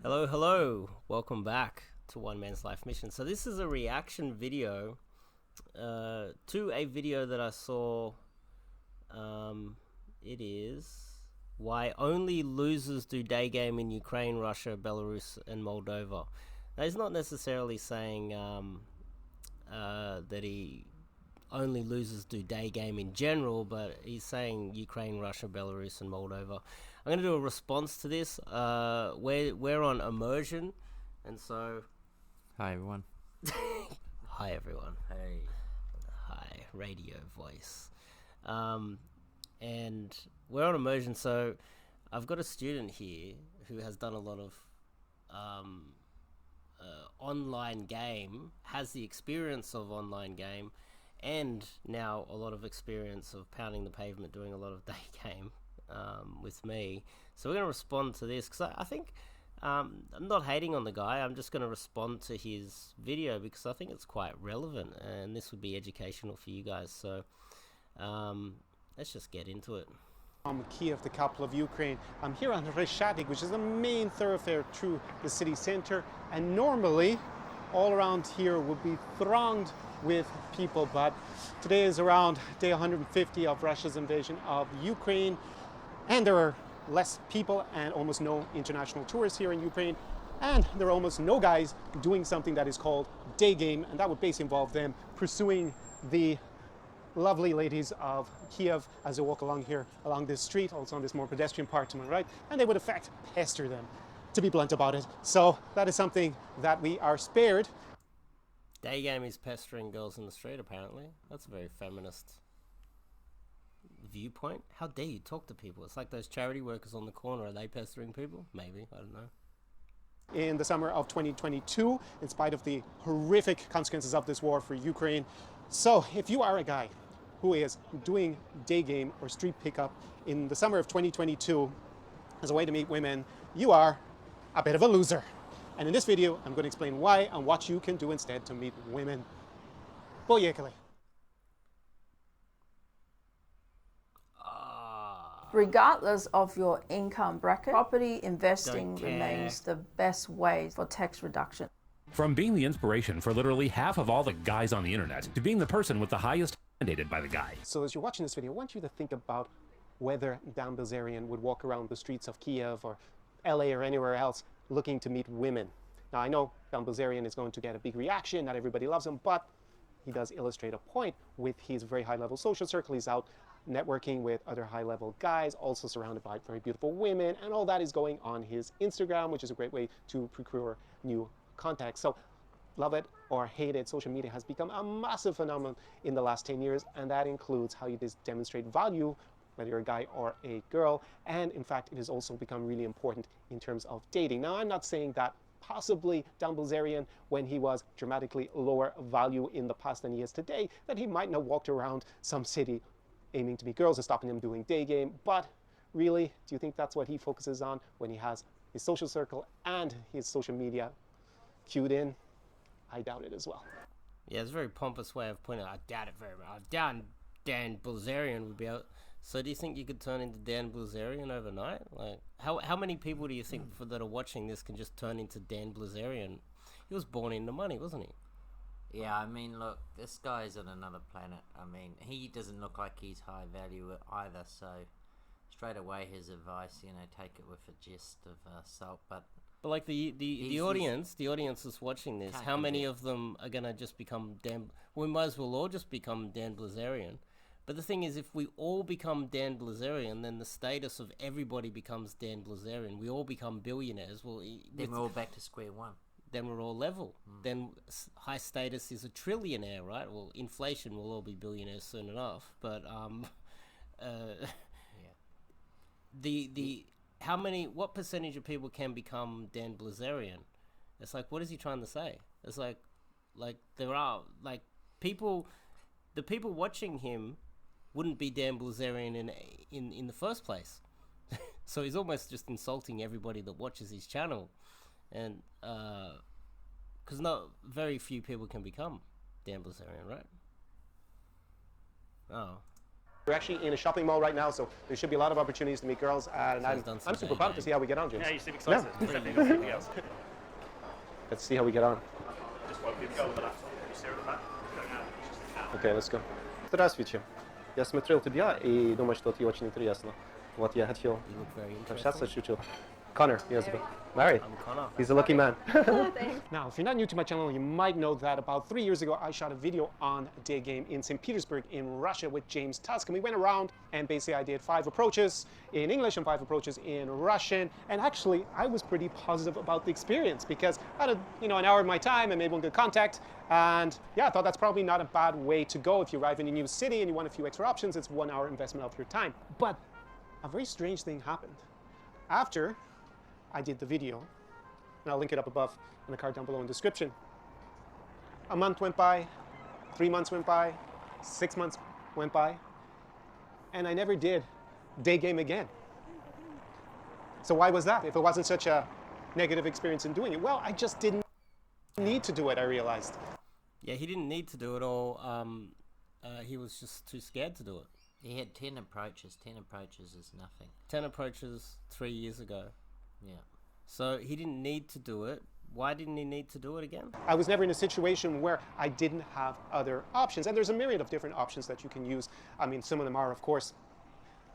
Hello, hello. Welcome back to One Man's Life Mission. So this is a reaction video to a video that I saw. It is why only losers do day game in Ukraine, Russia, Belarus, and Moldova. Now, he's not necessarily saying that he only losers do day game in general, but he's saying Ukraine, Russia, Belarus, and Moldova. I'm going to do a response to this. We're on immersion, and so Hi everyone. hi everyone. Hey. Hi, radio voice. And we're on immersion, so I've got a student here who has done a lot of online game, has the experience of online game, and now a lot of experience of pounding the pavement, doing a lot of day game with me. So we're going to respond to this because I think I'm not hating on the guy. I'm just going to respond to his video because I think it's quite relevant and this would be educational for you guys. So let's just get into it. From Kiev, the capital of Ukraine. I'm here on Reshatik, which is the main thoroughfare through the city center, and normally all around here would be thronged with people, but today is around day 150 of Russia's invasion of Ukraine, and there are less people and almost no international tourists here in Ukraine, and there are almost no guys doing something that is called day game, and that would basically involve them pursuing the lovely ladies of Kiev as they walk along here, along this street, also on this more pedestrian part to my right, and they would in fact pester them, to be blunt about it. So that is something that we are spared. Daygame is pestering girls in the street, apparently. That's a very feminist viewpoint. How dare you talk to people? It's like those charity workers on the corner. Are they pestering people? Maybe. I don't know. In the summer of 2022, in spite of the horrific consequences of this war for Ukraine. So if you are a guy who is doing day game or street pickup in the summer of 2022 as a way to meet women, you are a bit of a loser. And in this video, I'm going to explain why and what you can do instead to meet women. Поехали. Regardless of your income bracket, property investing Don't care. remains the best way for tax reduction. From being the inspiration for literally half of all the guys on the internet to being the person with the highest mandated by the guy. So as you're watching this video, I want you to think about whether Dan Bilzerian would walk around the streets of Kiev or LA or anywhere else looking to meet women. Now I know Dan Bilzerian is going to get a big reaction, not everybody loves him, but he does illustrate a point with his very high level social circle. He's out networking with other high level guys, also surrounded by very beautiful women, and all that is going on his Instagram, which is a great way to procure new contacts. So love it or hate it, social media has become a massive phenomenon in the last 10 years, and that includes how you demonstrate value, whether you're a guy or a girl, and in fact it has also become really important in terms of dating. Now I'm not saying that possibly Dan Bilzerian, when he was dramatically lower value in the past than he is today, that he might not walked around some city aiming to meet girls and stopping them doing day game, but really, do you think that's what he focuses on when he has his social circle and his social media cued in? I doubt it as well. Yeah, it's a very pompous way of putting it. I doubt it very much. I doubt Dan Bilzerian would be out. So do you think you could turn into Dan Bilzerian overnight? Like, how many people do you think that are watching this can just turn into Dan Bilzerian? He was born into money, wasn't he? Yeah, I mean, look, this guy's on another planet. I mean, he doesn't look like he's high value either, so straight away his advice, take it with a gist of salt, but like the audience that's watching this, how many of them are gonna just become Dan? We might as well all just become Dan Bilzerian. But the thing is, if we all become Dan Bilzerian, then the status of everybody becomes Dan Bilzerian. We all become billionaires. Well, then we're all back to square one. Then we're all level. Then high status is a trillionaire, right? Well, inflation will all be billionaires soon enough. But what percentage of people can become Dan Bilzerian? It's like, what is he trying to say? It's like there are people, the people watching him wouldn't be Dan Bilzerian in the first place. So he's almost just insulting everybody that watches his channel, and because not very few people can become Dan Bilzerian, right? Oh. We're actually in a shopping mall right now, so there should be a lot of opportunities to meet girls, and he's done some I'm super day pumped to game. see how we get on, James. Yeah, you seem excited. Yeah. Stepping up something else. Let's see how we get on. Just won't be go on the laptop. You see her at the back? Going out. Okay, let's go. Здравствуйте. Я смотрел тебя и думаю, что ты очень интересно. Вот я хотел You look very общаться interesting. чуть-чуть. Connor, yes, Mary. I'm Connor. He's a lucky man. Now, if you're not new to my channel, you might know that about 3 years ago, I shot a video on Daygame in St. Petersburg in Russia with James Tusk. And we went around and basically I did 5 approaches in English and 5 approaches in Russian. And actually, I was pretty positive about the experience because I had an hour of my time and made one good contact. And yeah, I thought that's probably not a bad way to go. If you arrive in a new city and you want a few extra options, it's 1 hour investment of your time. But a very strange thing happened. After I did the video, and I'll link it up above in the card down below in the description. A month went by, 3 months went by, 6 months went by, and I never did Daygame again. So why was that? If it wasn't such a negative experience in doing it, well, I just didn't need to do it, I realized. Yeah, he didn't need to do it all. He was just too scared to do it. He had 10 approaches. 10 approaches is nothing. 10 approaches 3 years ago. Yeah. So he didn't need to do it. Why didn't he need to do it again? I was never in a situation where I didn't have other options. And there's a myriad of different options that you can use. I mean, some of them are, of course,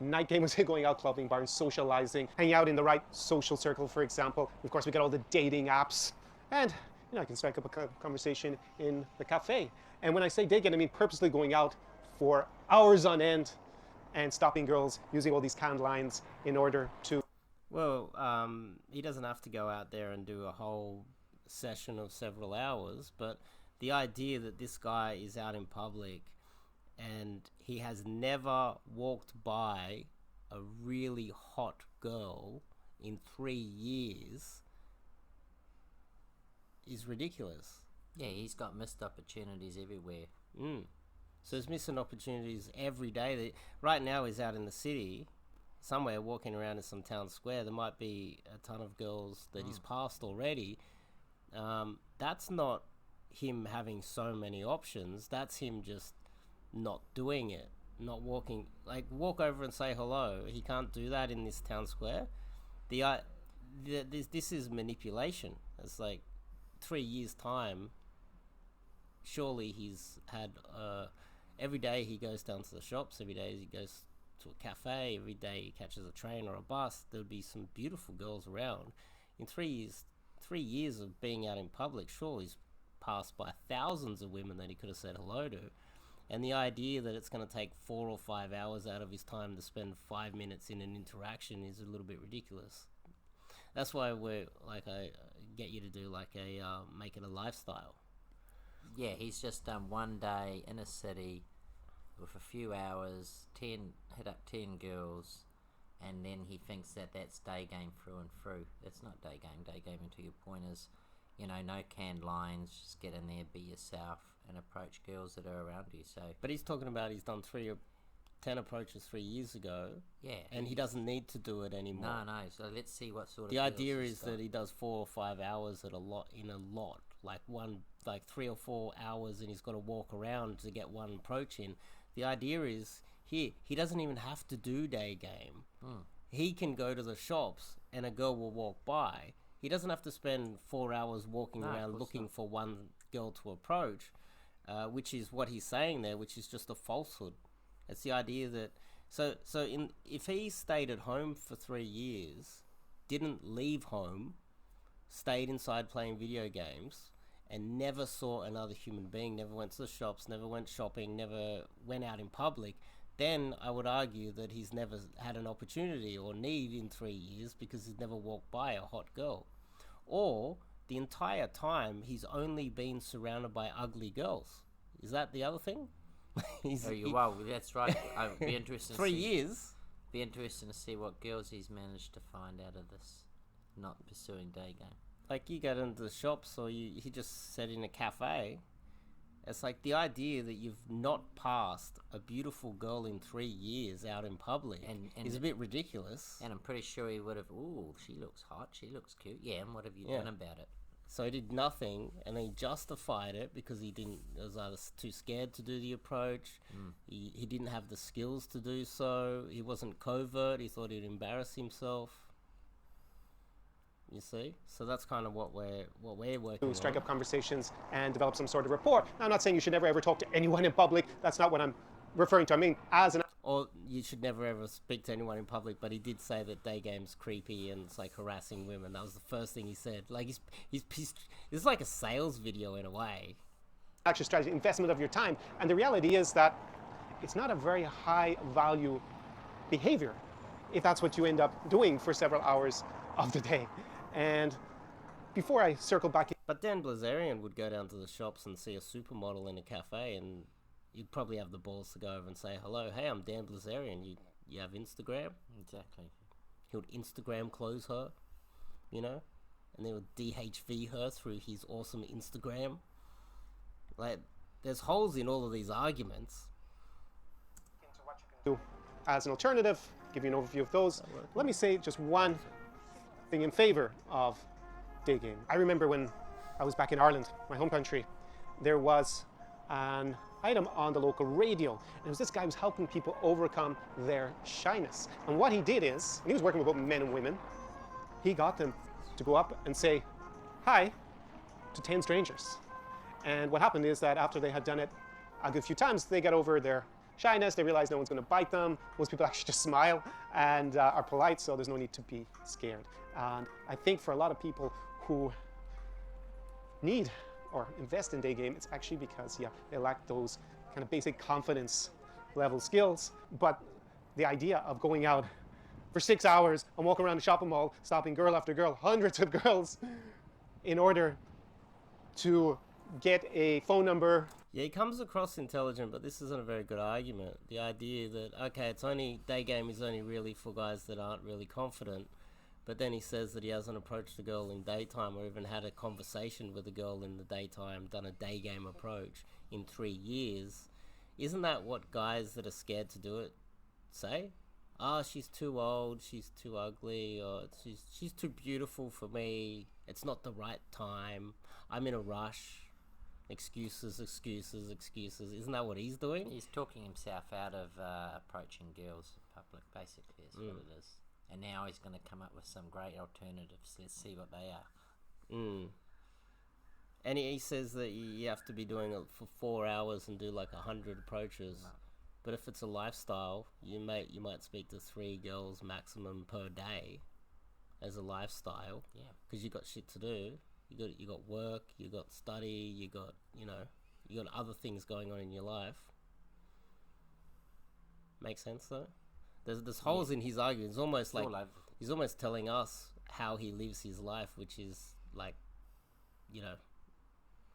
night gamers, going out clubbing, bars, socializing, hanging out in the right social circle, for example. Of course, we got all the dating apps. And, I can strike up a conversation in the cafe. And when I say dating, I mean purposely going out for hours on end and stopping girls, using all these canned lines in order to... Well, he doesn't have to go out there and do a whole session of several hours, but the idea that this guy is out in public and he has never walked by a really hot girl in 3 years is ridiculous. Yeah, he's got missed opportunities everywhere. So he's missing opportunities every day. Right now he's out in the city, somewhere walking around in some town square. There might be a ton of girls that he's passed already. That's not him having so many options. That's him just not doing it, not walking. Like, walk over and say hello. He can't do that in this town square. This is manipulation. It's like 3 years' time. Surely he's had... every day he goes down to the shops. Every day he goes to a cafe. Every day he catches a train or a bus. There'll be some beautiful girls around. In 3 years of being out in public, surely he's passed by thousands of women that he could have said hello to. And the idea that it's going to take 4 or 5 hours out of his time to spend 5 minutes in an interaction is a little bit ridiculous. That's why I get you to do make it a lifestyle. Yeah, he's just done 1 day in a city with a few hours, hit up 10 girls, and then he thinks that that's Daygame through and through. It's not Daygame. Daygame, to your point, is, no canned lines, just get in there, be yourself, and approach girls that are around you. So, but he's talking about he's done 10 approaches 3 years ago. Yeah. And he doesn't need to do it anymore. No. So let's see what sort of... The idea is that he does 4 or 5 hours in a lot. Like 3 or 4 hours, and he's got to walk around to get one approach in. The idea is he doesn't even have to do Daygame. He can go to the shops and a girl will walk by. He doesn't have to spend 4 hours walking around looking for one girl to approach, which is what he's saying there, which is just a falsehood. It's the idea that if he stayed at home for 3 years, didn't leave home, stayed inside playing video games, and never saw another human being, never went to the shops, never went shopping, never went out in public, then I would argue that he's never had an opportunity or need in 3 years because he's never walked by a hot girl. Or the entire time he's only been surrounded by ugly girls. Is that the other thing? Well, that's right. I'd be interested. 3 years. Be interesting to see what girls he's managed to find out of this, not pursuing Daygame. Like, you go into the shops, or he just sat in a cafe. It's like the idea that you've not passed a beautiful girl in 3 years out in public is a bit ridiculous. And I'm pretty sure he would have, ooh, she looks hot, she looks cute. Yeah, and what have you done about it? So he did nothing, and he justified it because he was either too scared to do the approach. He didn't have the skills to do so. He wasn't covert. He thought he'd embarrass himself. You see, so that's kind of what we're working to strike on. up conversations and develop some sort of rapport. Now, I'm not saying you should never ever talk to anyone in public. That's not what I'm referring to. I mean, as an Or you should never ever speak to anyone in public. But he did say that Daygame's creepy and it's like harassing women. That was the first thing he said. Like it's like a sales video in a way. action strategy, investment of your time. And the reality is that it's not a very high value behavior if that's what you end up doing for several hours of the day. And before I circle back in, But Dan Bilzerian would go down to the shops and see a supermodel in a cafe, and you'd probably have the balls to go over and say, hello, hey, I'm Dan Bilzerian. You have Instagram? Exactly. He would Instagram close her, you know? And they would DHV her through his awesome Instagram. Like, there's holes in all of these arguments. do as an alternative, give you an overview of those. Let me say just one thing in favor of Daygame. I remember when I was back in Ireland, my home country, there was an item on the local radio, and it was this guy who was helping people overcome their shyness. And what he did is, and he was working with both men and women, he got them to go up and say hi to 10 strangers. And what happened is that after they had done it a good few times, they got over their shyness. They realized no one's going to bite them. Most people actually just smile and are polite, so there's no need to be scared. And I think for a lot of people who need or invest in Daygame, it's actually because, yeah, they lack those kind of basic confidence level skills. But the idea of going out for 6 hours and walking around the shopping mall, stopping girl after girl, hundreds of girls, in order to get a phone number. Yeah, he comes across intelligent, but this isn't a very good argument. The idea that, okay, Daygame is only really for guys that aren't really confident, but then he says that he hasn't approached a girl in daytime or even had a conversation with a girl in the daytime, done a Daygame approach in 3 years. Isn't that what guys that are scared to do it say? She's too old, she's too ugly, or she's too beautiful for me, it's not the right time, I'm in a rush. Excuses. Isn't that what he's doing? He's talking himself out of approaching girls in public, basically, is what it is. And now he's going to come up with some great alternatives. Let's see what they are. And he says that you have to be doing it for 4 hours and do like 100 approaches. No. But if it's a lifestyle, you might speak to 3 girls maximum per day as a lifestyle. Yeah. Because you got shit to do. You got work, you got study, you got other things going on in your life. Make sense though? There's holes in his argument. It's almost like he's almost telling us how he lives his life, which is like,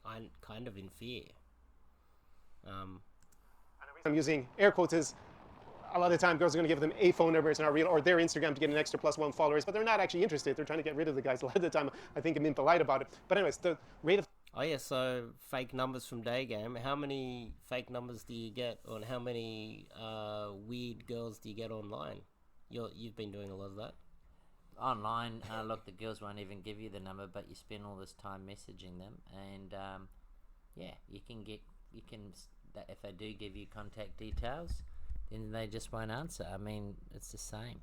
I'm kind of in fear. I'm using air quotes is a lot of the time girls are going to give them a phone number, it's not real, or their Instagram to get an extra +1 followers, but they're not actually interested. They're trying to get rid of the guys. A lot of the time, I think I'm being polite about it. But anyways, the rate of... Oh yeah, so fake numbers from Daygame. How many fake numbers do you get, or how many weird girls do you get online? You've been doing a lot of that. Online, look, the girls won't even give you the number, but you spend all this time messaging them, and you can if they do give you contact details, then they just won't answer. I mean, it's the same,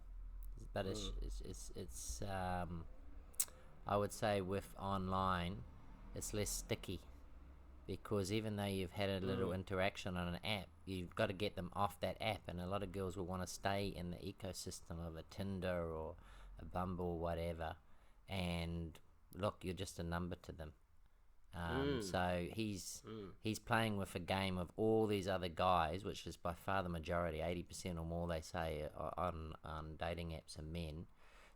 but it's I would say with online, it's less sticky, because even though you've had a little interaction on an app, you've got to get them off that app, and a lot of girls will want to stay in the ecosystem of a Tinder or a Bumble or whatever, and look, you're just a number to them. So he's playing with a game of all these other guys, which is by far the majority, 80% or more they say on dating apps are men.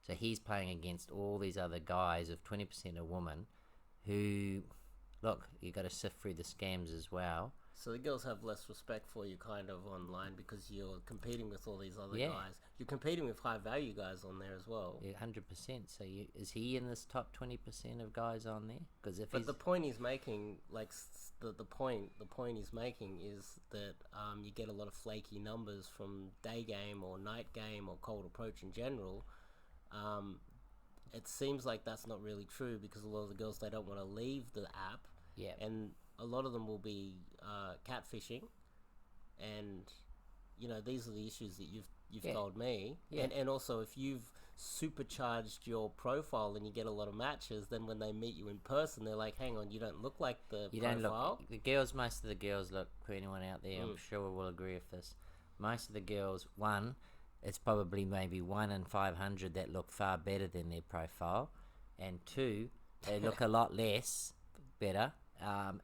So he's playing against all these other guys of 20% are women, who, look, you got to sift through the scams as well. So the girls have less respect for you kind of online because you're competing with all these other guys. You're competing with high value guys on there as well. Yeah, 100%. So is he in this top 20% of guys on there? But the point he's making, like the point he's making is that you get a lot of flaky numbers from Daygame or Night Game or Cold Approach in general. it seems like that's not really true because a lot of the girls, they don't want to leave the app. Yeah. And a lot of them will be catfishing, and these are the issues that you've told me. Yeah. And also, if you've supercharged your profile and you get a lot of matches, then when they meet you in person, they're like, hang on, you don't look like the You profile. don't look. The girls, most of the girls look. For anyone out there, I'm sure will agree with this. Most of the girls, one, it's probably maybe 1 in 500 that look far better than their profile, and two, they look a lot less better.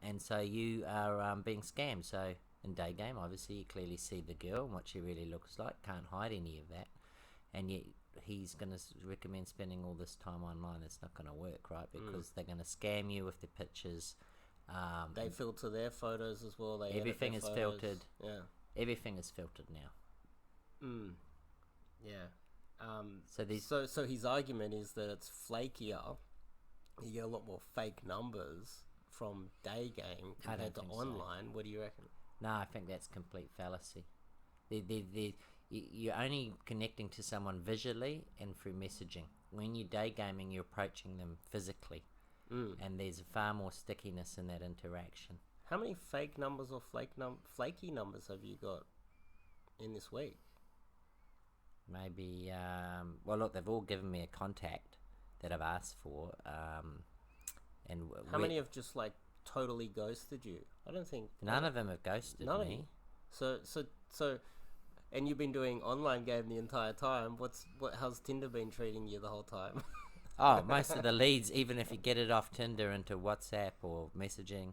And so you are being scammed. So in Daygame, obviously, you clearly see the girl and what she really looks like. Can't hide any of that. And yet he's going to recommend spending all this time online. It's not going to work, right? Because they're going to scam you with the pictures. They filter their photos as well. They Everything edit is their photos. filtered. Yeah. Everything is filtered now. Yeah. So his argument is that it's flakier. You get a lot more fake numbers from Daygame compared to think so. online. What do you reckon? No, I think that's complete fallacy. You're only connecting to someone visually and through messaging. When you're daygaming, you're approaching them physically, and there's far more stickiness in that interaction. How many fake numbers or flaky numbers have you got in this week? Maybe, well, look, they've all given me a contact that I've asked for, and How many have just like totally ghosted you? I don't think none of them have ghosted none me. of you. So, and you've been doing online game the entire time. How's Tinder been treating you the whole time? Oh, most of the leads, even if you get it off Tinder into WhatsApp or messaging,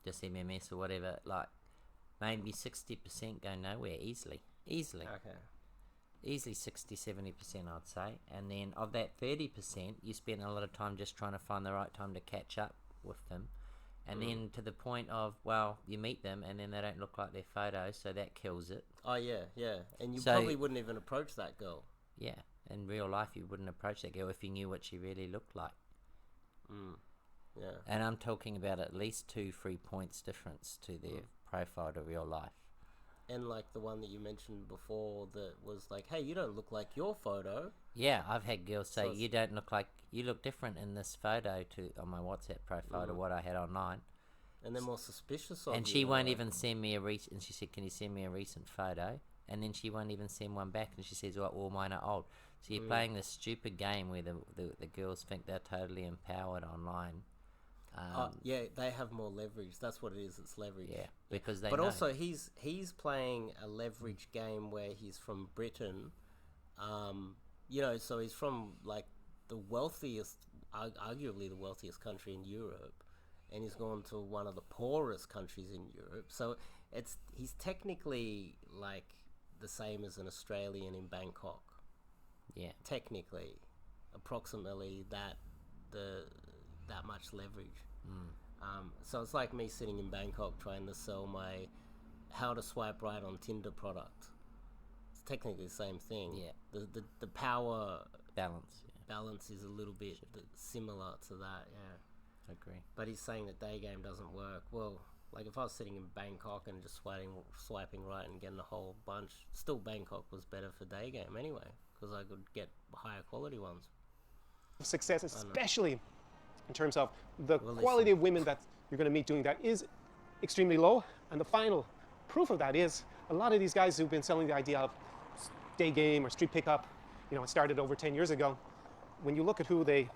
just MMS or whatever, like maybe 60% go nowhere easily. Okay. Easily 60-70%, I'd say. And then of that 30%, you spend a lot of time just trying to find the right time to catch up with them. And then to the point of, well, you meet them and then they don't look like their photos, so that kills it. Oh, yeah. And you So- probably wouldn't even approach that girl. Yeah, in real life you wouldn't approach that girl if you knew what she really looked like. Yeah. And I'm talking about at least 2-3 points difference to their profile to real life. And like the one that you mentioned before that was like, hey, you don't look like your photo. Yeah, I've had girls say, So it's- you don't look like, you look different in this photo on my WhatsApp profile to what I had online. And they're more suspicious of you. And she won't like- even send me and she said, can you send me a recent photo? And then she won't even send one back, and she says, well, all mine are old. So you're playing this stupid game where the girls think they're totally empowered online. Yeah, they have more leverage. That's what it is. It's leverage. Yeah, because they But know. also, he's playing a leverage game where he's from Britain. So he's from like the wealthiest, arguably the wealthiest country in Europe, and he's gone to one of the poorest countries in Europe. So he's technically like the same as an Australian in Bangkok. Yeah. Technically, approximately that much leverage. So it's like me sitting in Bangkok trying to sell my how to swipe right on Tinder product. It's technically the same thing. Yeah. The power Balance, is a little bit similar to that. Yeah. I agree. But he's saying that Daygame doesn't work. Well, like if I was sitting in Bangkok and just swiping right and getting a whole bunch, still Bangkok was better for Daygame anyway, because I could get higher quality ones. Success, especially in terms of the Well, quality of women that you're going to meet doing that, is extremely low. And the final proof of that is a lot of these guys who've been selling the idea of day game or street pickup, it started over 10 years ago. When you look at who they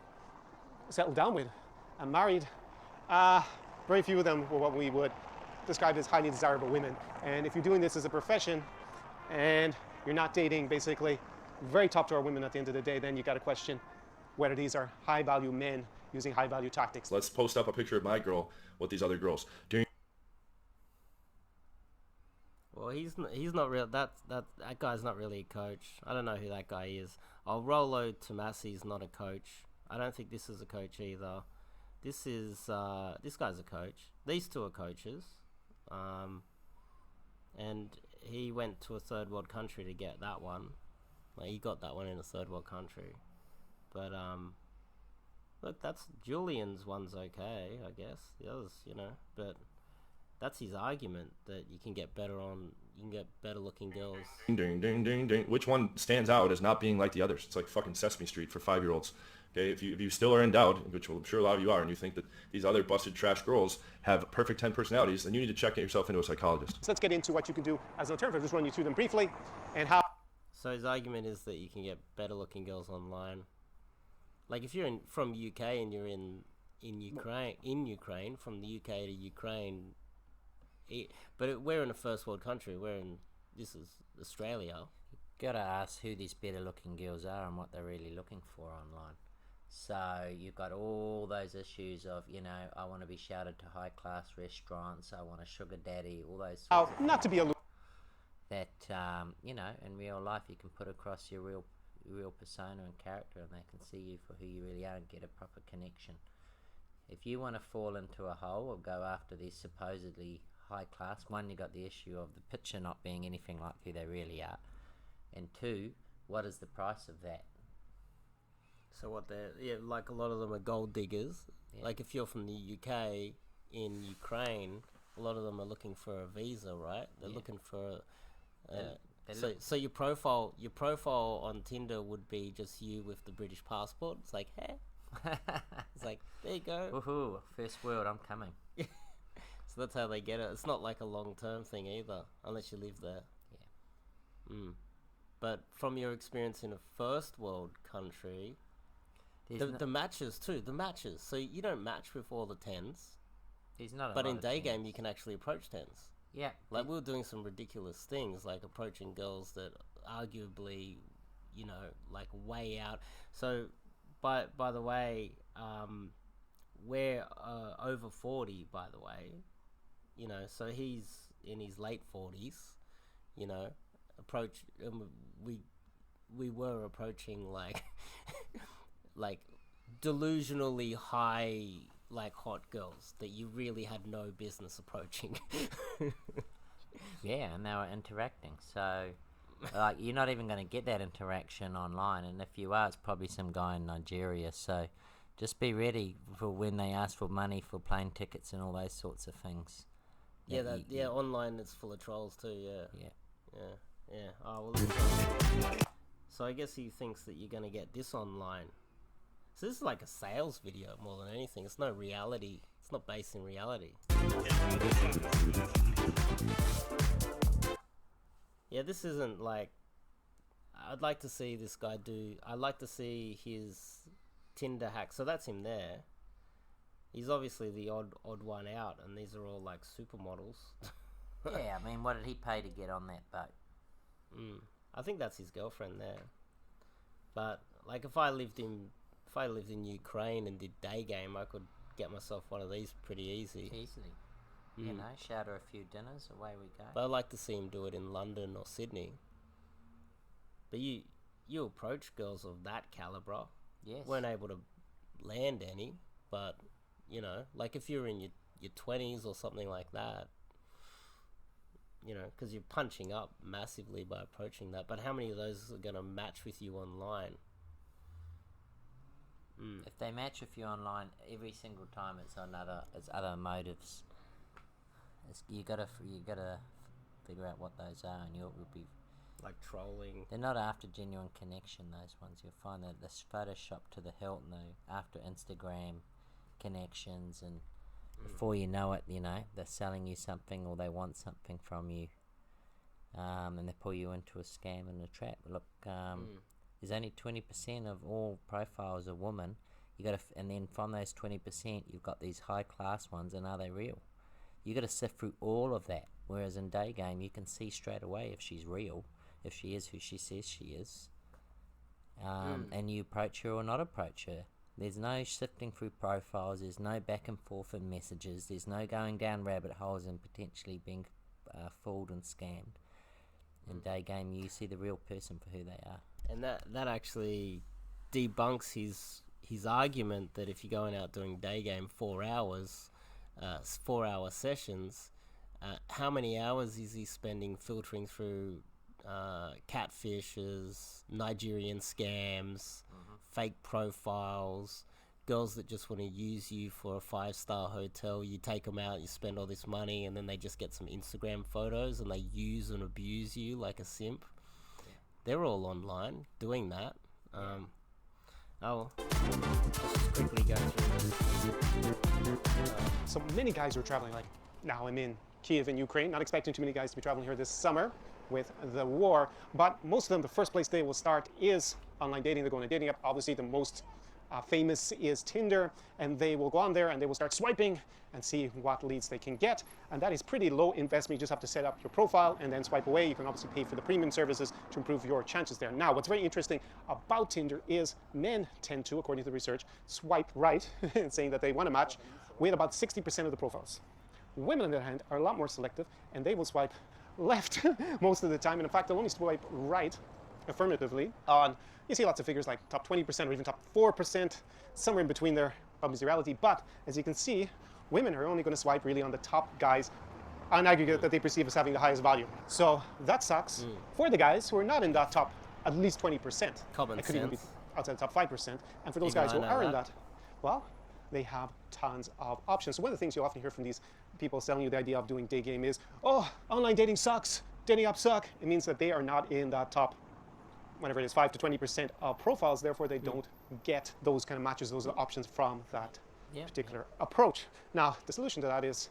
settled down with and married, very few of them were what we would describe as highly desirable women. And if you're doing this as a profession and you're not dating basically very top drawer women at the end of the day, then you got to question whether these are high value men using high value tactics. Let's post up a picture of my girl with these other girls. Well, he's not real. That guy's not really a coach. I don't know who that guy is. Rollo Tomasi's not a coach. I don't think this is a coach either. This guy's a coach. These two are coaches. And he went to a third world country to get that one. Like, he got that one in a third world country. But look, that's Julian's one's okay, I guess. The others, but that's his argument, that you can get better on, you can get better looking girls. Ding, ding, ding, ding, ding. Which one stands out as not being like the others? It's like fucking Sesame Street for 5-year-olds. Okay, if you still are in doubt, which I'm sure a lot of you are, and you think that these other busted trash girls have perfect 10 personalities, then you need to check yourself into a psychologist. So let's get into what you can do as an alternative. Just run you through them briefly, and how. So his argument is that you can get better looking girls online. Like if you're from UK and you're in Ukraine, from the UK to Ukraine, we're in a first world country. This is Australia. Gotta ask who these better looking girls are and what they're really looking for online. So you've got all those issues of, I want to be shouted to high class restaurants, I want a sugar daddy, all those sorts of not to be a that in real life you can put across your real persona and character, and they can see you for who you really are and get a proper connection. If you want to fall into a hole or go after these supposedly high class, one, you got the issue of the picture not being anything like who they really are, and two, what is the price of that? So what like a lot of them are gold diggers. Yeah. Like if you're from the UK in Ukraine, a lot of them are looking for a visa, right? They're looking for so your profile on Tinder would be just you with the British passport. It's like, hey. It's like, there you go. Woohoo, first world, I'm coming. So that's how they get it. It's not like a long-term thing either, unless you live there. Yeah. But from your experience in a first world country, the matches too, so you don't match with all the 10s. There's not a but lot in of Daygame 10s. you can actually approach 10s. Yeah. Like we were doing some ridiculous things, like approaching girls that arguably, like way out. So, by the way, we're over 40, by the way. So he's in his late 40s. We were approaching like like delusionally high, like hot girls that you really had no business approaching. Yeah, and they were interacting. So, like, you're not even going to get that interaction online, and if you are, it's probably some guy in Nigeria. So, just be ready for when they ask for money for plane tickets and all those sorts of things. Yeah, online it's full of trolls too. Yeah. Oh well. So I guess he thinks that you're going to get this online. So this is like a sales video more than anything. It's no reality. It's not based in reality. Yeah, this isn't like... I'd like to see this guy do... I'd like to see his Tinder hack. So that's him there. He's obviously the odd one out, and these are all like supermodels. Yeah, I mean, what did he pay to get on that boat? I think that's his girlfriend there. But like if I lived in Ukraine and did Daygame, I could get myself one of these pretty easily. Shout her a few dinners, away we go. But I'd like to see him do it in London or Sydney. But you approach girls of that calibre. Yes. Weren't able to land any, but like if you're in your 20s or something like that, because you're punching up massively by approaching that. But how many of those are going to match with you online? If they match with you online, every single time it's other motives. You gotta figure out what those are, and you'll be like trolling. They're not after genuine connection. Those ones, you'll find that this Photoshop to the hilt, and they're after Instagram connections, and before you know it, they're selling you something or they want something from you, and they pull you into a scam and a trap. Look, there's only 20% of all profiles are women. And then from those 20%, you've got these high class ones, and are they real? You got to sift through all of that. Whereas in Daygame, you can see straight away if she's real, if she is who she says she is, and you approach her or not approach her. There's no sifting through profiles. There's no back and forth in messages. There's no going down rabbit holes and potentially being fooled and scammed. In Daygame, you see the real person for who they are. And that actually debunks his argument that if you're going out doing Daygame 4 hours, 4-hour sessions, how many hours is he spending filtering through catfishes, Nigerian scams, fake profiles, girls that just want to use you for a 5-star hotel. You take them out, you spend all this money, and then they just get some Instagram photos and they use and abuse you like a simp. They're all online doing that. I'll just quickly go through this. So many guys who are traveling, like now I'm in Kiev in Ukraine, not expecting too many guys to be traveling here this summer with the war, but most of them, the first place they will start is online dating. They're going to a dating app. Obviously the most famous is Tinder, and they will go on there and they will start swiping and see what leads they can get, and that is pretty low investment. You just have to set up your profile and then swipe away. You can obviously pay for the premium services to improve your chances there. Now, what's very interesting about Tinder is men tend to, according to the research, swipe right, saying that they want to match with about 60% of the profiles. Women, on the other hand, are a lot more selective, and they will swipe left most of the time, and in fact they'll only swipe right affirmatively on, you see lots of figures like top 20% or even top 4%, somewhere in between there, obviously reality. But as you can see, women are only going to swipe really on the top guys on aggregate that they perceive as having the highest value. So that sucks for the guys who are not in that top at least 20%. Common It could even be sense. outside the top 5%. And for those Even guys I who know are in that. that, well, they have tons of options. So one of the things you often hear from these people selling you the idea of doing Daygame is, oh, online dating sucks, dating apps suck. It means that they are not in that top, whatever it is, 5 to 20% of profiles. Therefore, they don't get those kind of matches, those options from that particular approach. Now, the solution to that is,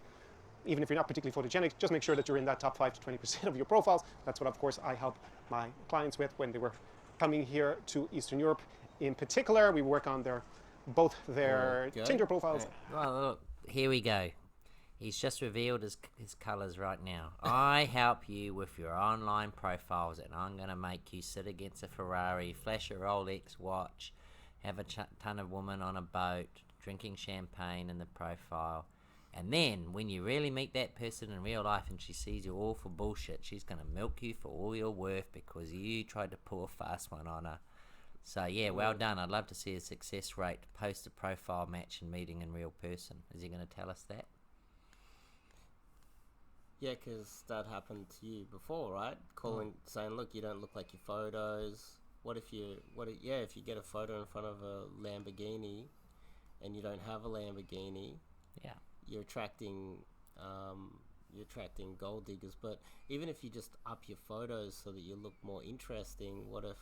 even if you're not particularly photogenic, just make sure that you're in that top 5 to 20% of your profiles. That's what, of course, I help my clients with when they were coming here to Eastern Europe. In particular, we work on both their Okay. Tinder profiles. Well, look, here we go. He's just revealed his colours right now. I help you with your online profiles, and I'm going to make you sit against a Ferrari, flash a Rolex watch, have a ton of women on a boat, drinking champagne in the profile. And then, when you really meet that person in real life and she sees you all for bullshit, she's going to milk you for all your worth because you tried to pull a fast one on her. So, yeah, well done. I'd love to see a success rate post a profile match and meeting in real person. Is he going to tell us that? Yeah, because that happened to you before, right? Calling, saying, look, you don't look like your photos. If you get a photo in front of a Lamborghini and you don't have a Lamborghini, Yeah. you're attracting gold diggers. But even if you just up your photos so that you look more interesting, what if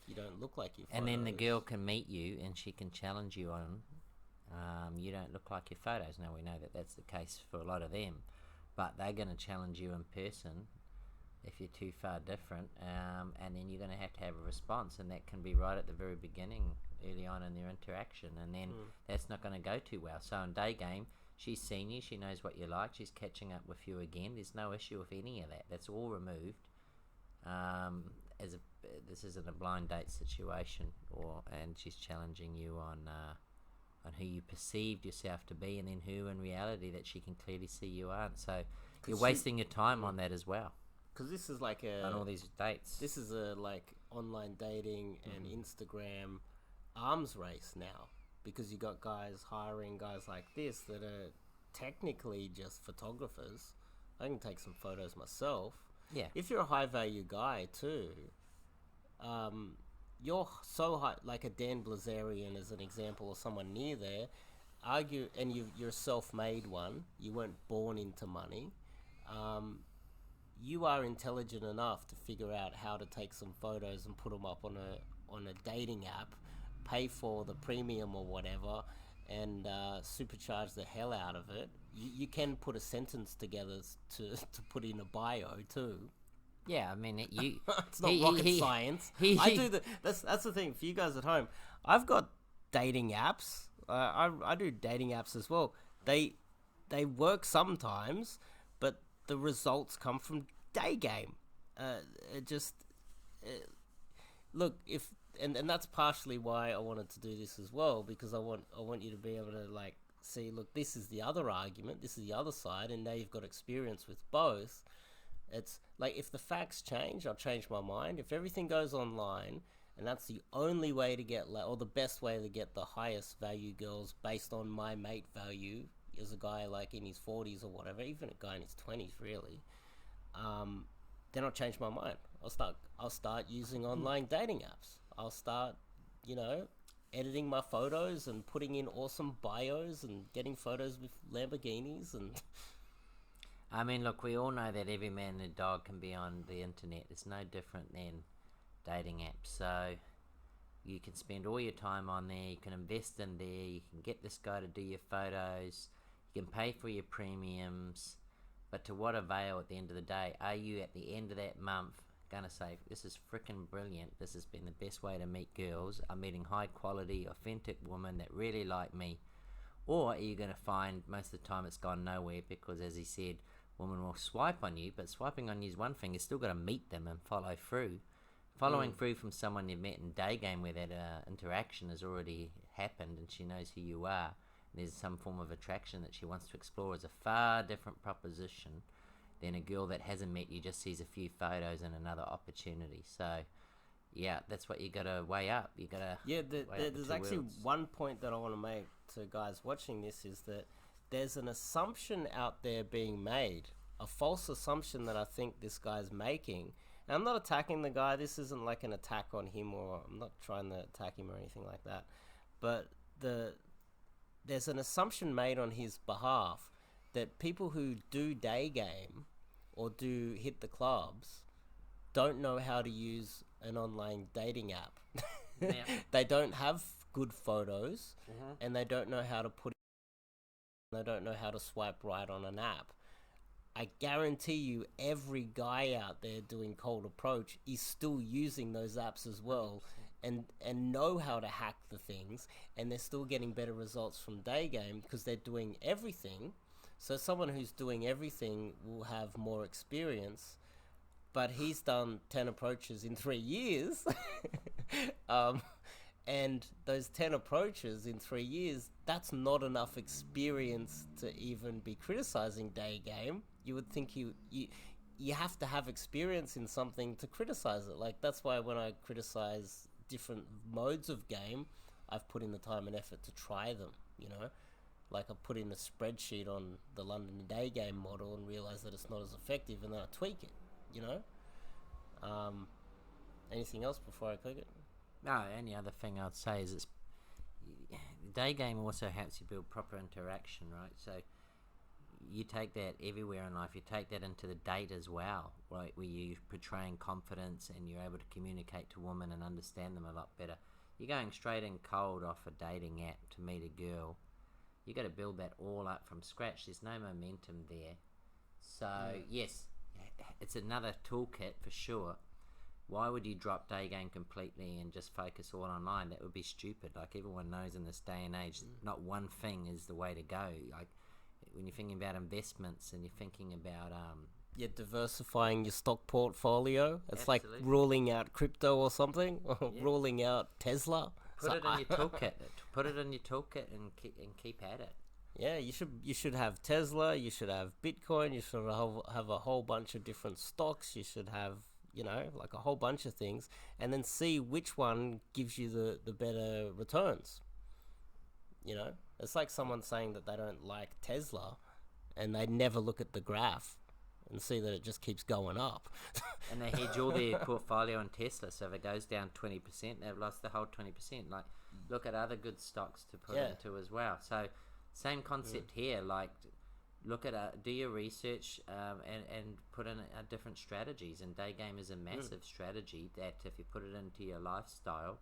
you don't look like your photos? And then the girl can meet you and she can challenge you on, you don't look like your photos. Now, we know that that's the case for a lot of them. But they're going to challenge you in person if you're too far different, and then you're going to have a response, and that can be right at the very beginning, early on in their interaction, and then that's not going to go too well. So in Daygame, she's seen you, she knows what you like, she's catching up with you again. There's no issue with any of that. That's all removed. This isn't a blind date situation, and she's challenging you on who you perceived yourself to be, and then who in reality that she can clearly see you aren't. So you're wasting your time on that as well. Because this is like on all these dates. This is a like online dating and Instagram arms race now, because you got guys hiring guys like this that are technically just photographers. I can take some photos myself. Yeah. If you're a high value guy too, you're so high, like a Dan Bilzerian as an example, or someone near there, and you're a self-made one, you weren't born into money, you are intelligent enough to figure out how to take some photos and put them up on a dating app, pay for the premium or whatever, and supercharge the hell out of it. You can put a sentence together to put in a bio too. Yeah, I mean, it's not rocket science. I do that's the thing for you guys at home. I've got dating apps. I do dating apps as well. They work sometimes, but the results come from Daygame. Look, and that's partially why I wanted to do this as well, because I want you to be able to like see, look, this is the other argument, this is the other side, and now you've got experience with both. It's like, if the facts change, I'll change my mind. If everything goes online, and that's the only way to get, or the best way to get the highest value girls based on my mate value, as a guy like in his 40s or whatever, even a guy in his 20s really, then I'll change my mind. I'll start using online dating apps. I'll start, editing my photos and putting in awesome bios and getting photos with Lamborghinis and... I mean, look, we all know that every man and a dog can be on the internet. It's no different than dating apps. So you can spend all your time on there, you can invest in there, you can get this guy to do your photos, you can pay for your premiums, but to what avail at the end of the day? Are you at the end of that month going to say, this is freaking brilliant, this has been the best way to meet girls, I'm meeting high quality, authentic women that really like me? Or are you going to find most of the time it's gone nowhere because, as he said, women will swipe on you, but swiping on you is one thing, you've still got to meet them and follow through. Following through from someone you've met in Daygame where that interaction has already happened and she knows who you are, and there's some form of attraction that she wants to explore, is a far different proposition than a girl that hasn't met you, just sees a few photos and another opportunity. So, yeah, that's what you got to weigh up. You got to there's actually one point that I want to make to guys watching this, is that there's an assumption out there being made, a false assumption that I think this guy's making. And I'm not attacking the guy. This isn't like an attack on him, or I'm not trying to attack him or anything like that. But there's an assumption made on his behalf that people who do Daygame or do hit the clubs don't know how to use an online dating app. Yeah. They don't have good photos, and they don't know how to they don't know how to swipe right on an app. I guarantee you every guy out there doing cold approach is still using those apps as well, and know how to hack the things, and they're still getting better results from Daygame because they're doing everything. So someone who's doing everything will have more experience, but he's done 10 approaches in 3 years. And those 10 approaches in 3 years, that's not enough experience to even be criticizing Daygame. You would think you have to have experience in something to criticize it. Like, that's why when I criticize different modes of game, I've put in the time and effort to try them, you know? Like, I put in a spreadsheet on the London Daygame model and realize that it's not as effective, and then I tweak it, you know? Anything else before I click it? No, any other thing I'd say is Daygame also helps you build proper interaction, right? So you take that everywhere in life. You take that into the date as well, right? Where you're portraying confidence and you're able to communicate to women and understand them a lot better. You're going straight in cold off a dating app to meet a girl. You got to build that all up from scratch. There's no momentum there. So yes, it's another toolkit for sure. Why would you drop Daygame completely and just focus all online? That would be stupid. Like, everyone knows in this day and age, not one thing is the way to go. Like, when you're thinking about investments and you're thinking about diversifying your stock portfolio. It's Absolutely. like ruling out crypto or something, or ruling out Tesla. Put it in your toolkit. Put it in your toolkit and keep at it. Yeah, you should have Tesla. You should have Bitcoin. You should have a whole bunch of different stocks. You should have, you know, like a whole bunch of things, and then see which one gives you the better returns. You know, it's like someone saying that they don't like Tesla, and they never look at the graph and see that it just keeps going up. And they hedge all their portfolio on Tesla, so if it goes down 20%, they've lost the whole 20%. Like, look at other good stocks to put into as well. So, same concept here. Like, look at do your research and put in different strategies. And Daygame is a massive strategy that if you put it into your lifestyle,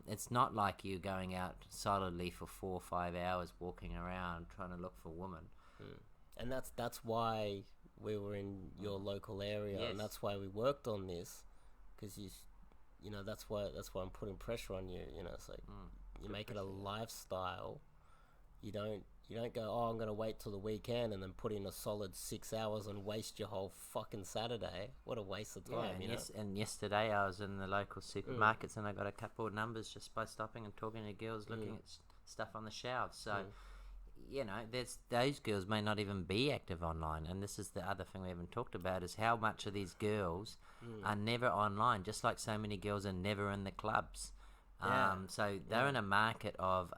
it's not like you going out solidly for 4 or 5 hours walking around trying to look for women. And that's why we were in your local area, Yes. and that's why we worked on this, because you know, that's why I'm putting pressure on you. You know, it's like you make it a lifestyle. You don't go, oh, I'm going to wait till the weekend and then put in a solid 6 hours and waste your whole fucking Saturday. What a waste of time, you know? And yesterday I was in the local supermarkets and I got a couple of numbers just by stopping and talking to girls looking at stuff on the shelves. So, you know, those girls may not even be active online. And this is the other thing we haven't talked about, is how much of these girls are never online, just like so many girls are never in the clubs. So they're in a market of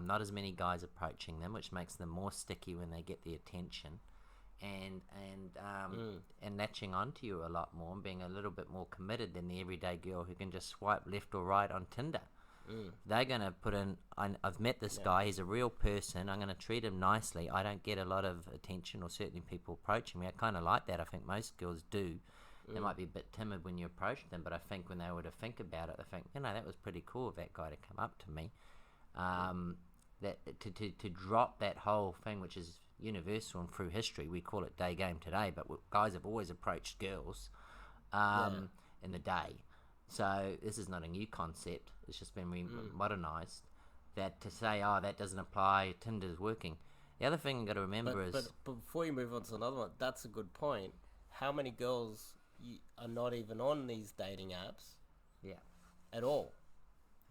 not as many guys approaching them, which makes them more sticky when they get the attention, and latching onto you a lot more and being a little bit more committed than the everyday girl who can just swipe left or right on Tinder. they're going to put in, I've met this guy, he's a real person, I'm going to treat him nicely. I don't get a lot of attention, or certainly people approaching me. I kind of like that. I think most girls do. They might be a bit timid when you approach them, but I think when they were to think about it, they think, that was pretty cool of that guy to come up to me. That to drop that whole thing, which is universal and through history. We call it Daygame today, but guys have always approached girls in the day. So this is not a new concept. It's just been modernized. That to say, that doesn't apply, Tinder's working. The other thing you got to remember is... But before you move on to another one, that's a good point. How many girls are not even on these dating apps? Yeah. At all.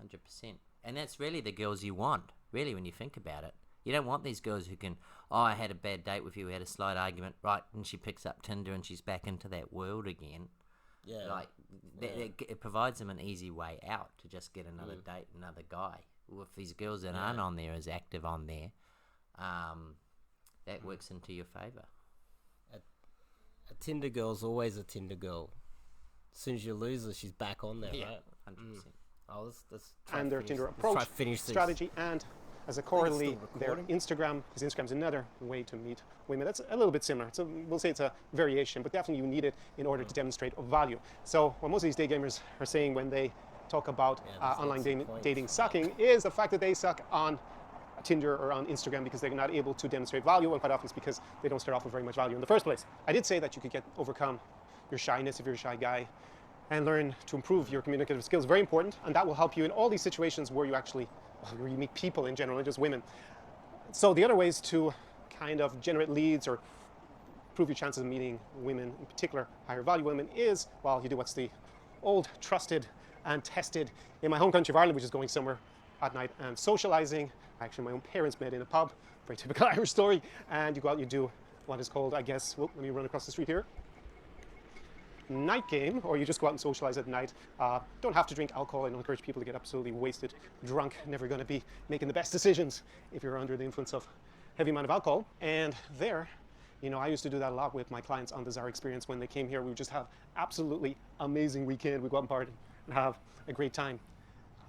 100%. And that's really the girls you want, really, when you think about it. You don't want these girls who can, I had a bad date with you, we had a slight argument, right, and she picks up Tinder and she's back into that world again. Yeah. Like, it provides them an easy way out to just get another date, another guy. With these girls that aren't on there, as active on there, that works into your favour. A Tinder girl's always a Tinder girl. As soon as you lose her, she's back on there, right? 100%. Oh, let's try And their finish- Tinder let's approach, try finish this. strategy, and as a corollary, their recording? Instagram, because Instagram's another way to meet women. That's a little bit similar. So we'll say it's a variation, but definitely you need it in order to demonstrate value. So what most of these day gamers are saying when they talk about that's online the point. dating sucking is the fact that they suck on Tinder or on Instagram because they're not able to demonstrate value, and quite often it's because they don't start off with very much value in the first place. I did say that you could overcome your shyness if you're a shy guy and learn to improve your communicative skills. Very important, and that will help you in all these situations where you actually, where you meet people in general, not just women. So the other ways to kind of generate leads or improve your chances of meeting women, in particular higher value women, is, well, you do what's the old, trusted, and tested in my home country of Ireland, which is going somewhere at night and socializing. Actually, my own parents met in a pub, very typical Irish story, and you go out and you do what is called, I guess, well, let me run across the street here, night game, or you just go out and socialize at night. Don't have to drink alcohol. I don't encourage people to get absolutely wasted, drunk. Never going to be making the best decisions if you're under the influence of heavy amount of alcohol. And there, I used to do that a lot with my clients on the Tsar experience. When they came here, we would just have absolutely amazing weekend. We'd go out and party and have a great time.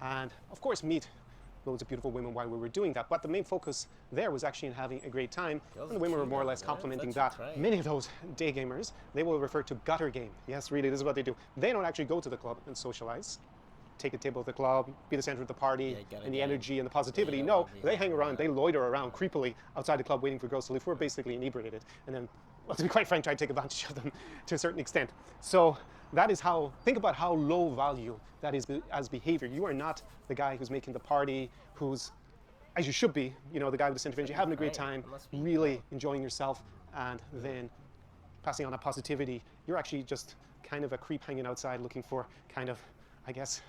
And of course, meet loads of beautiful women while we were doing that. But the main focus there was actually in having a great time. And the women were more or less complimenting that. Many of those day gamers, they will refer to gutter game. Yes, really, this is what they do. They don't actually go to the club and socialize, take a table at the club, be the center of the party, and the energy and the positivity. No, they hang around, they loiter around creepily outside the club waiting for girls to leave. We're basically inebriated. And then, well, to be quite frank, try to take advantage of them to a certain extent. So that is how, think about how low value that is as behavior. You are not the guy who's making the party, who's, as you should be, the guy with the center of energy, having a great time, really enjoying yourself, and then passing on that positivity. You're actually just kind of a creep hanging outside looking for kind of, I guess,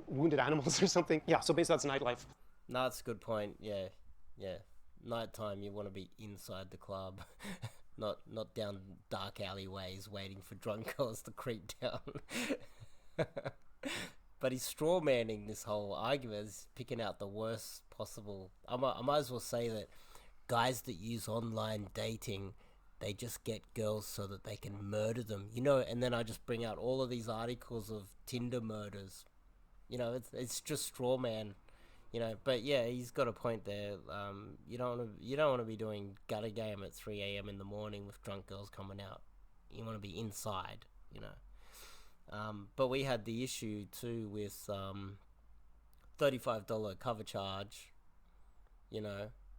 wounded animals or something. Yeah, so basically that's nightlife. No, that's a good point. Yeah. Nighttime, you want to be inside the club. Not down dark alleyways waiting for drunk girls to creep down. But he's straw manning this whole argument. He's picking out the worst possible. I might as well say that guys that use online dating, they just get girls so that they can murder them. And then I just bring out all of these articles of Tinder murders. It's just straw man. But yeah, he's got a point there. You don't want to be doing gutter game at 3 a.m. in the morning with drunk girls coming out. You want to be inside, But we had the issue too with $35 cover charge.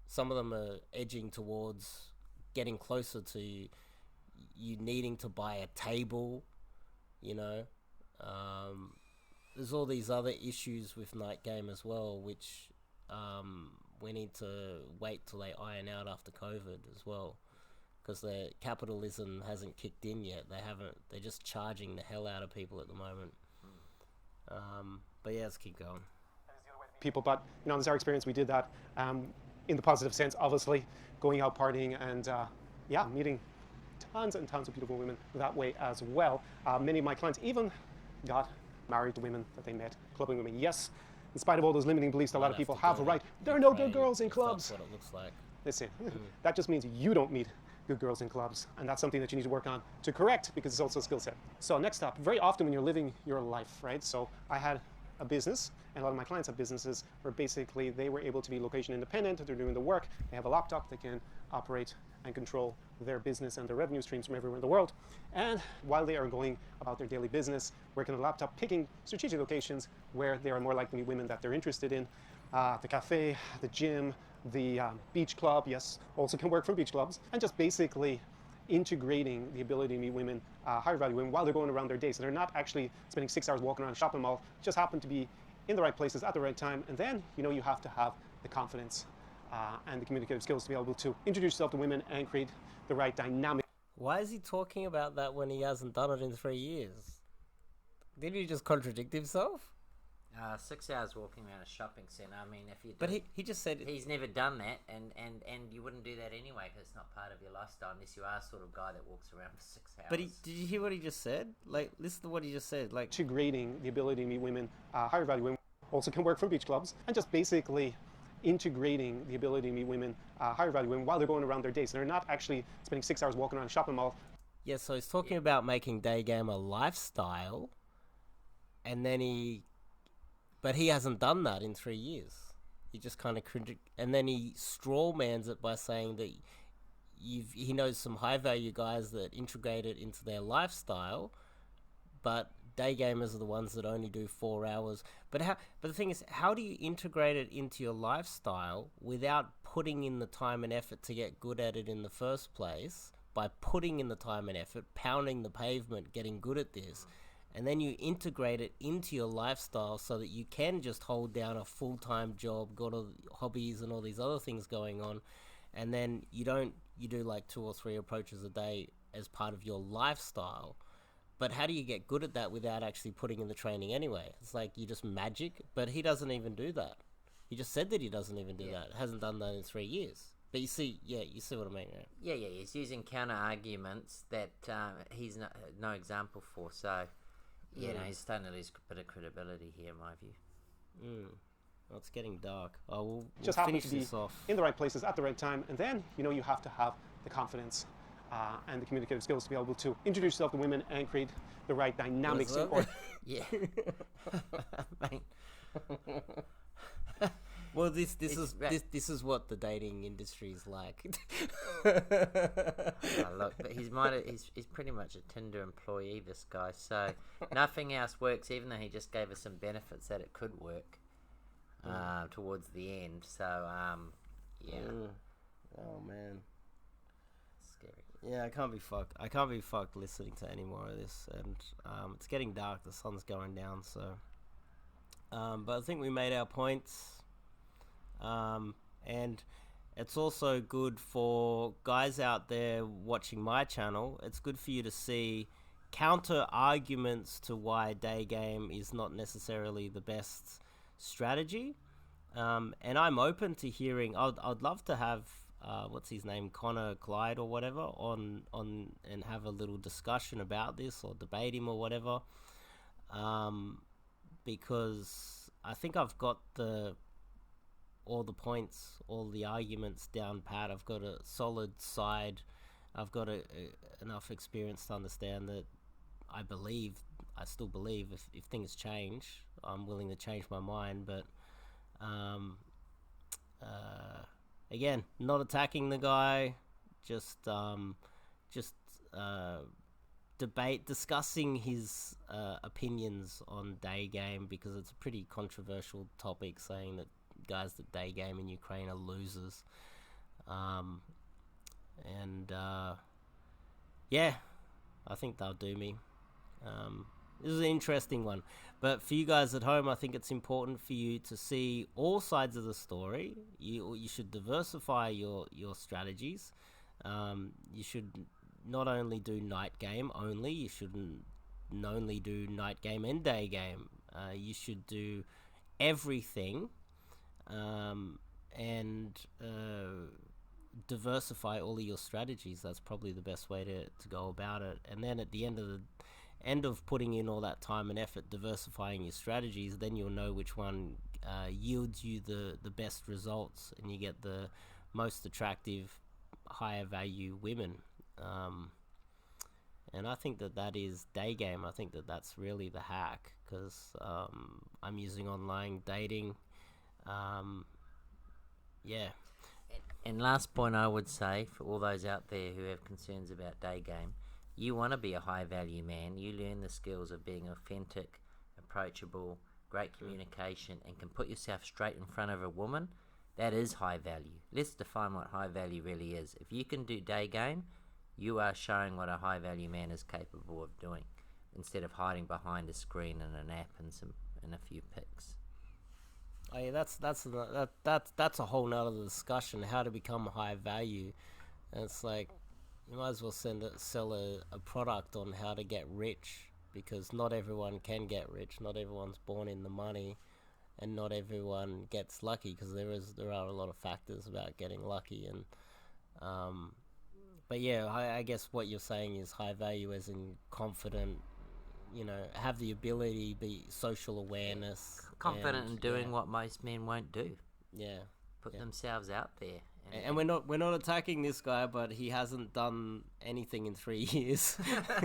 Some of them are edging towards getting closer to you needing to buy a table. There's all these other issues with night game as well, which we need to wait till they iron out after COVID as well, because the capitalism hasn't kicked in yet. They're just charging the hell out of people at the moment. But yeah, let's keep going. People, but in the Tsar experience, we did that in the positive sense, obviously, going out partying and meeting tons and tons of beautiful women that way as well. Many of my clients even got married to women that they met, clubbing women. Yes, in spite of all those limiting beliefs, a lot of people have a right. There are no good girls in clubs. That's what it looks like. Listen, that just means you don't meet good girls in clubs, and that's something that you need to work on to correct, because it's also a skill set. So next up, very often when you're living your life, right? So I had a business, and a lot of my clients have businesses where basically they were able to be location independent, they're doing the work, they have a laptop, they can operate and control their business and their revenue streams from everywhere in the world. And while they are going about their daily business, working on the laptop, picking strategic locations where there are more likely women that they're interested in, the cafe, the gym, the beach club, yes, also can work from beach clubs, and just basically integrating the ability to meet women, higher value women, while they're going around their day. So they're not actually spending 6 hours walking around a shopping mall, just happen to be in the right places at the right time. And then, you have to have the confidence and the communicative skills to be able to introduce yourself to women and create the right dynamic. Why is he talking about that when he hasn't done it in 3 years? Did he just contradict himself? 6 hours walking around a shopping centre. I mean, if you But he just said... He's never done that, and you wouldn't do that anyway because it's not part of your lifestyle unless you are sort of guy that walks around for 6 hours. But did you hear what he just said? Like, listen to what he just said. Like, integrating the ability to meet women, higher value women, also can work from beach clubs, and just basically integrating the ability to meet women, higher value women, while they're going around their day. So they're not actually spending 6 hours walking around a shopping mall. yeah, so he's talking about making Daygame a lifestyle, and then but he hasn't done that in 3 years. He just kind of and then he strawmans it by saying that he knows some high value guys that integrate it into their lifestyle, but day gamers are the ones that only do 4 hours. But the thing is, how do you integrate it into your lifestyle without putting in the time and effort to get good at it in the first place? By putting in the time and effort, pounding the pavement, getting good at this, and then you integrate it into your lifestyle so that you can just hold down a full-time job, got all hobbies and all these other things going on, and then you do like 2 or 3 approaches a day as part of your lifestyle. But how do you get good at that without actually putting in the training anyway? It's like you just magic, but he doesn't even do that. He just said that he doesn't even do that. Hasn't done that in 3 years. But you see what I mean, right? Yeah, he's using counter arguments that he's no example for. So, he's starting to lose a bit of credibility here, in my view. Well, it's getting dark. We'll Just finish happen to be this off. in the right places at the right time, and then you have to have the confidence and the communicative skills to be able to introduce yourself to women and create the right dynamics. Yeah, mate. Well, this is what the dating industry is like. Look, but he's pretty much a Tinder employee, this guy. So nothing else works, even though he just gave us some benefits that it could work towards the end. So Oh man, scary. yeah, I can't be fucked listening to any more of this, and it's getting dark. The sun's going down, so. But I think we made our points. And it's also good for guys out there watching my channel. It's good for you to see counter arguments to why Daygame is not necessarily the best strategy. And I'm open to hearing. I'd love to have what's his name, Connor Clyde or whatever, on and have a little discussion about this or debate him or whatever. Because I think I've got all the points, all the arguments down pat. I've got a solid side. I've got enough experience to understand that I still believe if things change, I'm willing to change my mind. But again, not attacking the guy, just discussing his opinions on Daygame, because it's a pretty controversial topic, saying that guys that Daygame in Ukraine are losers. I think they'll do me. This is an interesting one, but for you guys at home, I think it's important for you to see all sides of the story. You should diversify your strategies. You should not only do night game only, you shouldn't only do night game and day game. You should do everything, and diversify all of your strategies. That's probably the best way to go about it. And then at the end of putting in all that time and effort diversifying your strategies, then you'll know which one yields you the best results, and you get the most attractive, higher value women. And I think that is Daygame. I think that's really the hack, because I'm using online dating. Yeah. And last point I would say, for all those out there who have concerns about Daygame, you want to be a high value man. You learn the skills of being authentic, approachable, great communication, and can put yourself straight in front of a woman. That is high value. Let's define what high value really is. If you can do Daygame, you are showing what a high value man is capable of doing, instead of hiding behind a screen and an app and a few pics. Oh yeah, that's a whole nother discussion. How to become high value, and it's like you might as well sell a product on how to get rich, because not everyone can get rich. Not everyone's born in the money, and not everyone gets lucky, because there are a lot of factors about getting lucky. And but yeah, I guess what you're saying is high value as in confident. Have the ability, be social awareness, confident in doing what most men won't do. Yeah, put themselves out there. And we're not attacking this guy, but he hasn't done anything in 3 years.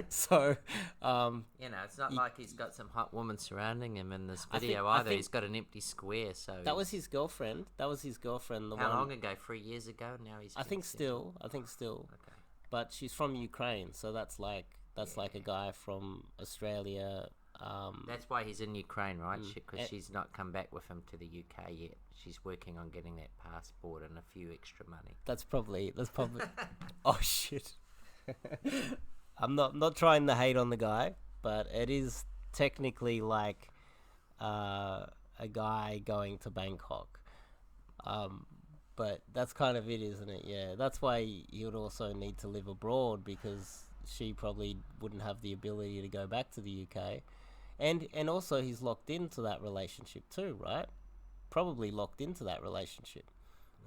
So it's not like he's got some hot woman surrounding him in this video either. He's got an empty square. So that was his girlfriend. How long ago? 3 years ago. Now he's. I think still. Okay. But she's from Ukraine, so that's like a guy from Australia. That's why he's in Ukraine, right? Because she's not come back with him to the UK yet. She's working on getting that passport and a few extra money. That's probably. Oh shit! I'm not trying to hate on the guy, but it is technically like a guy going to Bangkok. But that's kind of it, isn't it? Yeah, that's why he would also need to live abroad, because she probably wouldn't have the ability to go back to the UK. And also he's locked into that relationship too, right? Probably locked into that relationship.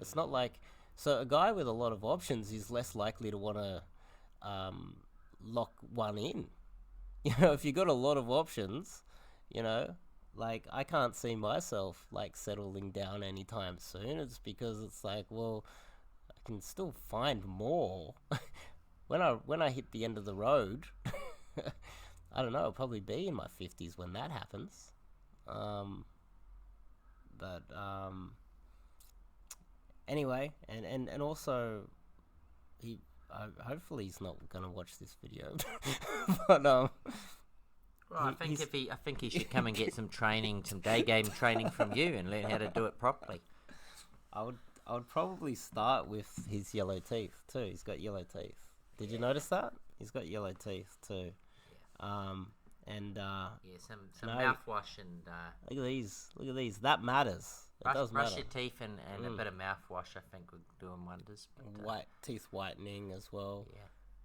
It's not like... So a guy with a lot of options is less likely to want to lock one in. If you got a lot of options, like I can't see myself like settling down anytime soon. It's because it's like, well, I can still find more. When I hit the end of the road, I don't know, I'll probably be in my 50s when that happens. Anyway, and also, hopefully he's not gonna watch this video. But well, I think he should come and get some training, some Daygame training from you, and learn how to do it properly. I would probably start with his yellow teeth too. He's got yellow teeth. Did you notice that? He's got yellow teeth too. Some mouthwash and look at these. That matters. It does matter. Brush your teeth and a bit of mouthwash, I think, would do him wonders. But, teeth whitening as well. Yeah.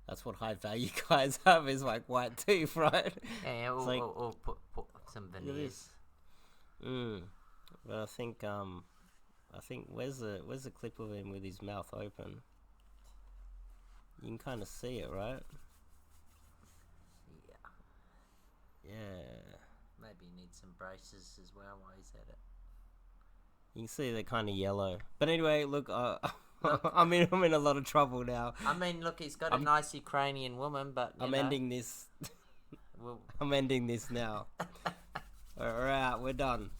That's what high value guys have, is like white teeth, right? Yeah, or put some veneers. But I think where's the clip of him with his mouth open? You can kind of see it, right? Yeah. Maybe he needs some braces as well while he's at it. You can see they're kind of yellow. But anyway, look, I'm in a lot of trouble now. I mean, look, he's got a nice Ukrainian woman, but I'm ending this. I'm ending this now. All right, we're done.